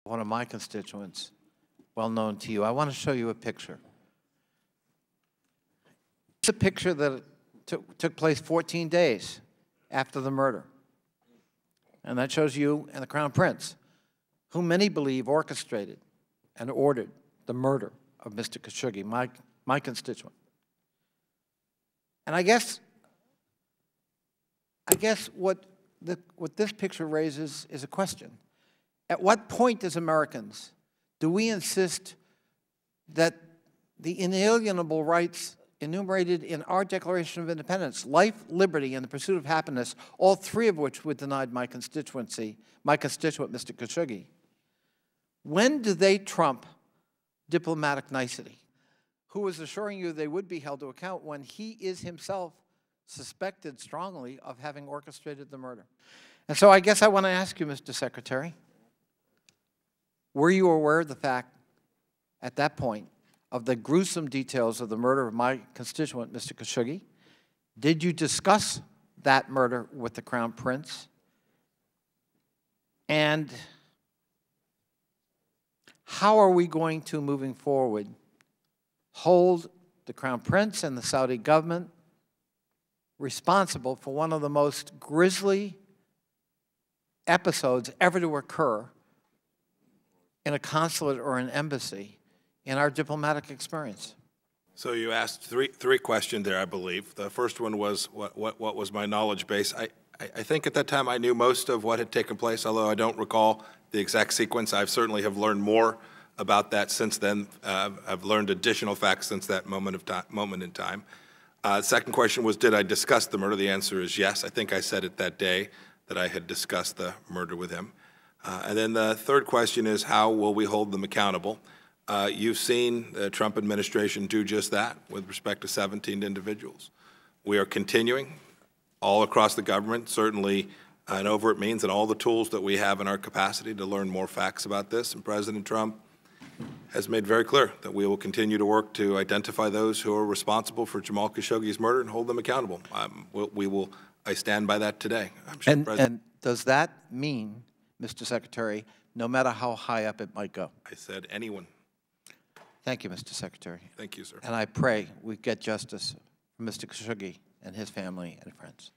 one of my constituents, well known to you. I want to show you a picture. It's a picture that took place 14 days after the murder. And that shows you and the Crown Prince, who many believe orchestrated and ordered the murder of Mr. Khashoggi, my constituent. And I guess what this picture raises is a question. At what point as Americans do we insist that the inalienable rights enumerated in our Declaration of Independence, life, liberty, and the pursuit of happiness, all three of which were denied my constituent, Mr. Khashoggi, when do they trump diplomatic nicety? Who is assuring you they would be held to account when he is himself suspected strongly of having orchestrated the murder? And so I guess I want to ask you, Mr. Secretary, were you aware of the fact at that point of the gruesome details of the murder of my constituent, Mr. Khashoggi? Did you discuss that murder with the Crown Prince? And how are we going to, moving forward, hold the Crown Prince and the Saudi government responsible for one of the most grisly episodes ever to occur in a consulate or an embassy in our diplomatic experience? So you asked three questions there, I believe. The first one was what was my knowledge base. I think at that time I knew most of what had taken place, although I don't recall the exact sequence. I certainly have learned more about that since then. I've learned additional facts since that moment in time. Second question was, did I discuss the murder? The answer is yes. I think I said it that day that I had discussed the murder with him. And then the third question is, how will we hold them accountable? You've seen the Trump administration do just that with respect to 17 individuals. We are continuing all across the government, certainly in overt means, and all the tools that we have in our capacity to learn more facts about this. And President Trump has made very clear that we will continue to work to identify those who are responsible for Jamal Khashoggi's murder and hold them accountable. I stand by that today. I'm sure and does that mean, Mr. Secretary, no matter how high up it might go? I said anyone. Thank you, Mr. Secretary. Thank you, sir. And I pray we get justice for Mr. Khashoggi and his family and friends.